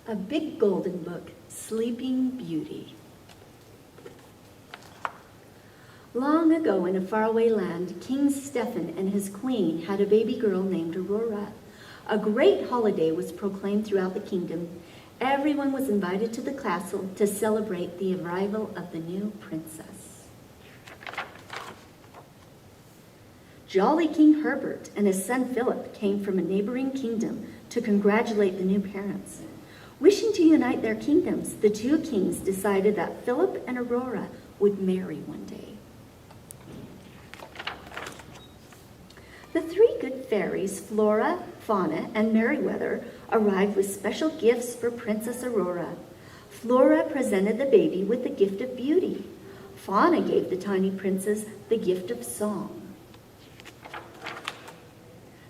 A Big Golden Book, Sleeping Beauty. Long ago in a faraway land, King Stephen and his queen had a baby girl named Aurora. A great holiday was proclaimed throughout the kingdom. Everyone was invited to the castle to celebrate the arrival of the new princess. Jolly King Herbert and his son Philip came from a neighboring kingdom to congratulate the new parents. Wishing to unite their kingdoms, the two kings decided that Philip and Aurora would marry one day. The three good fairies, Flora, Fauna, and Merryweather, arrived with special gifts for Princess Aurora. Flora presented the baby with the gift of beauty. Fauna gave the tiny princess the gift of song.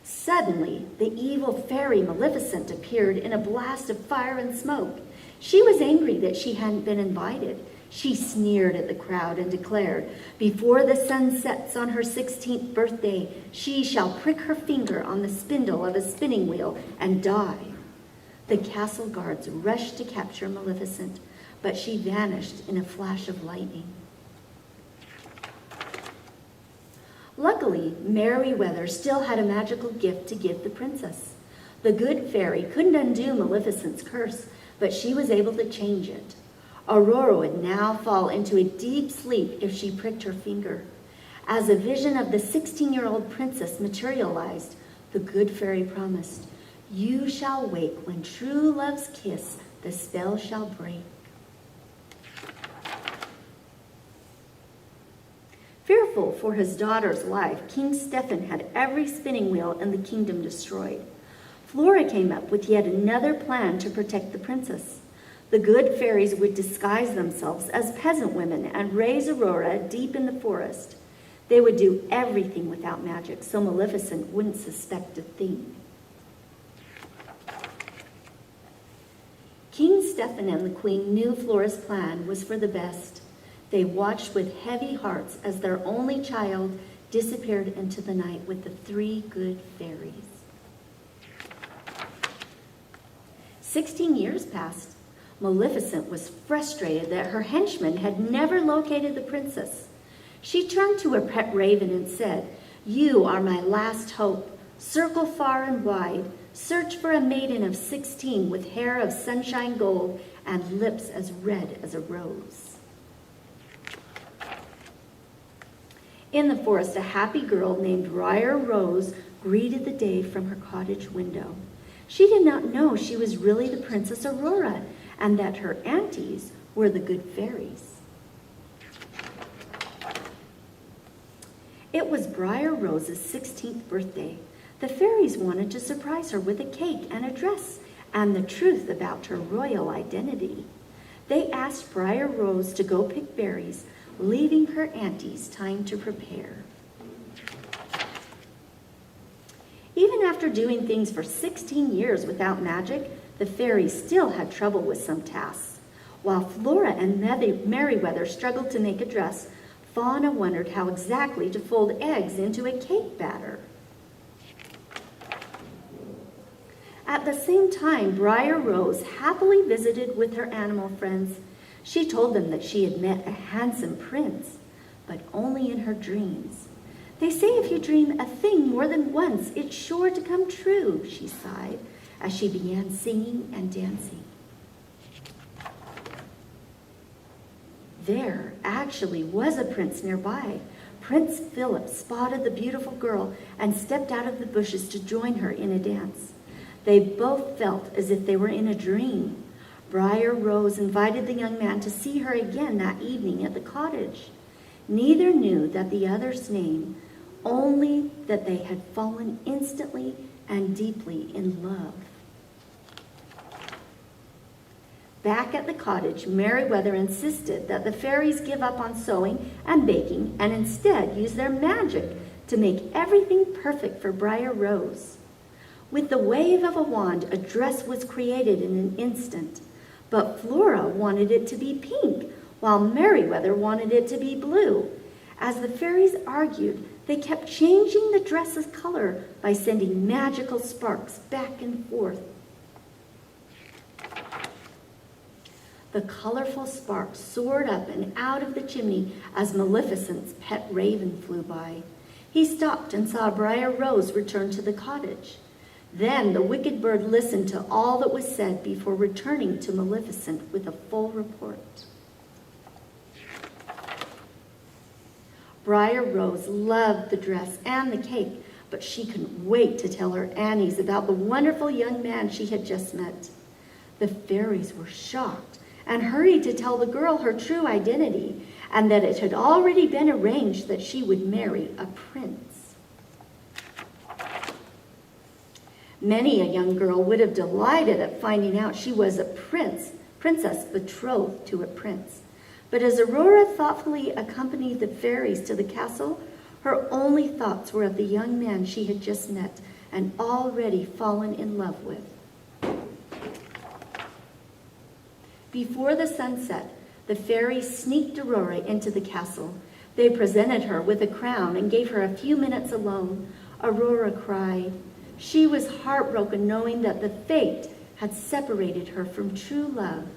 Suddenly, the evil fairy Maleficent appeared in a blast of fire and smoke. She was angry that she hadn't been invited. She sneered at the crowd and declared, "Before the sun sets on her 16th birthday, she shall prick her finger on the spindle of a spinning wheel and die." The castle guards rushed to capture Maleficent, but she vanished in a flash of lightning. Luckily, Merryweather still had a magical gift to give the princess. The good fairy couldn't undo Maleficent's curse, but she was able to change it. Aurora would now fall into a deep sleep if she pricked her finger. As a vision of the 16-year-old princess materialized, the good fairy promised, "You shall wake when true love's kiss the spell shall break." Fearful for his daughter's life, King Stephen had every spinning wheel in the kingdom destroyed. Flora came up with yet another plan to protect the princess. The good fairies would disguise themselves as peasant women and raise Aurora deep in the forest. They would do everything without magic, so Maleficent wouldn't suspect a thing. King Stephen and the queen knew Flora's plan was for the best. They watched with heavy hearts as their only child disappeared into the night with the three good fairies. 16 years passed. Maleficent was frustrated that her henchmen had never located the princess. She turned to her pet raven and said, "You are my last hope. Circle far and wide. Search for a maiden of 16 with hair of sunshine gold and lips as red as a rose." In the forest, a happy girl named Briar Rose greeted the day from her cottage window. She did not know she was really the Princess Aurora and that her aunties were the good fairies. It was Briar Rose's 16th birthday. The fairies wanted to surprise her with a cake and a dress and the truth about her royal identity. They asked Briar Rose to go pick berries, leaving her aunties time to prepare. Even after doing things for 16 years without magic, the fairies still had trouble with some tasks. While Flora and Merryweather struggled to make a dress, Fauna wondered how exactly to fold eggs into a cake batter. At the same time, Briar Rose happily visited with her animal friends. She told them that she had met a handsome prince, but only in her dreams. "They say if you dream a thing more than once, it's sure to come true," she sighed as she began singing and dancing. There actually was a prince nearby. Prince Philip spotted the beautiful girl and stepped out of the bushes to join her in a dance. They both felt as if they were in a dream. Briar Rose invited the young man to see her again that evening at the cottage. Neither knew that the other's name, only that they had fallen instantly and deeply in love. Back at the cottage, Merryweather insisted that the fairies give up on sewing and baking and instead use their magic to make everything perfect for Briar Rose. With the wave of a wand, a dress was created in an instant. But Flora wanted it to be pink, while Merryweather wanted it to be blue. As the fairies argued, they kept changing the dress's color by sending magical sparks back and forth. The colorful sparks soared up and out of the chimney as Maleficent's pet raven flew by. He stopped and saw Briar Rose return to the cottage. Then the wicked bird listened to all that was said before returning to Maleficent with a full report. Briar Rose loved the dress and the cake, but she couldn't wait to tell her Annies about the wonderful young man she had just met. The fairies were shocked and hurried to tell the girl her true identity and that it had already been arranged that she would marry a prince. Many a young girl would have delighted at finding out she was a princess betrothed to a prince. But as Aurora thoughtfully accompanied the fairies to the castle, her only thoughts were of the young man she had just met and already fallen in love with. Before the sun set, the fairies sneaked Aurora into the castle. They presented her with a crown and gave her a few minutes alone. Aurora cried. She was heartbroken knowing that the fate had separated her from true love.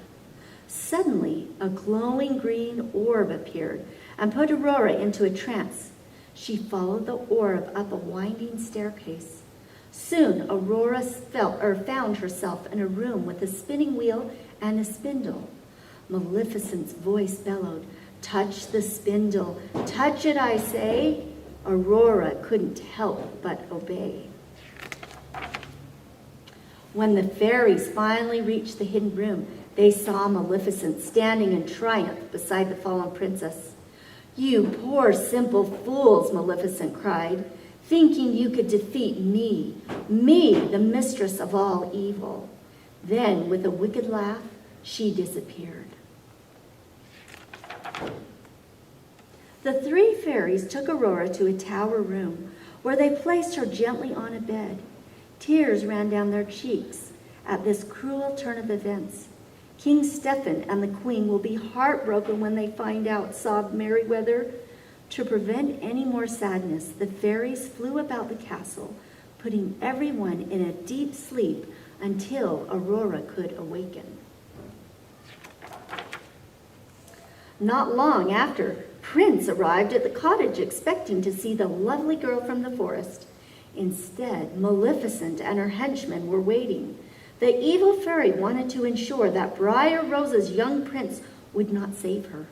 Suddenly, a glowing green orb appeared and put Aurora into a trance. She followed the orb up a winding staircase. Soon, Aurora found herself in a room with a spinning wheel and a spindle. Maleficent's voice bellowed, "Touch the spindle, touch it, I say." Aurora couldn't help but obey. When the fairies finally reached the hidden room, they saw Maleficent standing in triumph beside the fallen princess. "You poor simple fools," Maleficent cried, "thinking you could defeat me, the mistress of all evil." Then, with a wicked laugh, she disappeared. The three fairies took Aurora to a tower room, where they placed her gently on a bed. Tears ran down their cheeks at this cruel turn of events. "King Stephen and the Queen will be heartbroken when they find out," sobbed Merryweather. To prevent any more sadness, the fairies flew about the castle, putting everyone in a deep sleep until Aurora could awaken. Not long after, Prince arrived at the cottage expecting to see the lovely girl from the forest. Instead, Maleficent and her henchmen were waiting. The evil fairy wanted to ensure that Briar Rose's young prince would not save her.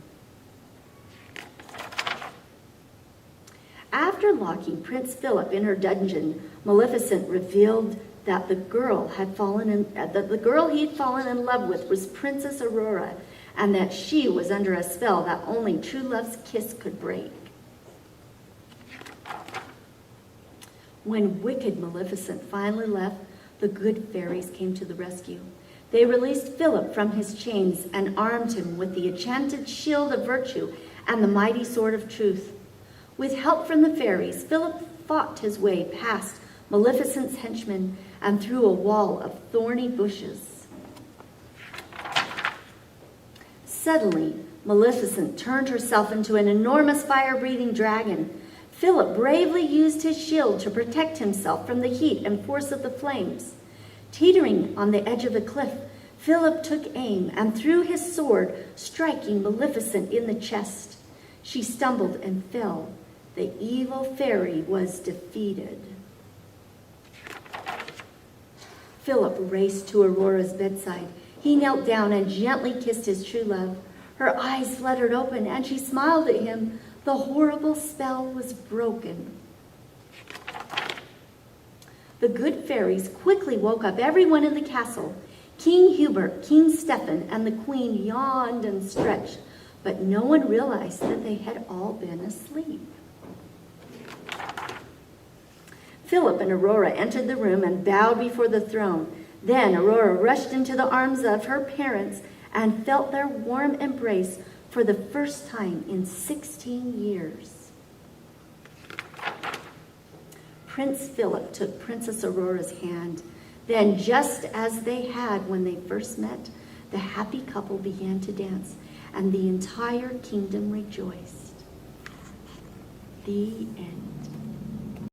After locking Prince Philip in her dungeon, Maleficent revealed that the girl he had fallen in love with was Princess Aurora, and that she was under a spell that only true love's kiss could break. When wicked Maleficent finally left, the good fairies came to the rescue. They released Philip from his chains and armed him with the enchanted shield of virtue and the mighty sword of truth. With help from the fairies, Philip fought his way past Maleficent's henchmen and through a wall of thorny bushes. Suddenly, Maleficent turned herself into an enormous fire-breathing dragon. Philip bravely used his shield to protect himself from the heat and force of the flames. Teetering on the edge of the cliff, Philip took aim and threw his sword, striking Maleficent in the chest. She stumbled and fell. The evil fairy was defeated. Philip raced to Aurora's bedside. He knelt down and gently kissed his true love. Her eyes fluttered open and she smiled at him. The horrible spell was broken. The good fairies quickly woke up everyone in the castle. King Hubert, King Stephen, and the Queen yawned and stretched, but no one realized that they had all been asleep. Philip and Aurora entered the room and bowed before the throne. Then Aurora rushed into the arms of her parents and felt their warm embrace for the first time in 16 years. Prince Philip took Princess Aurora's hand. Then, just as they had when they first met, the happy couple began to dance, and the entire kingdom rejoiced. The end.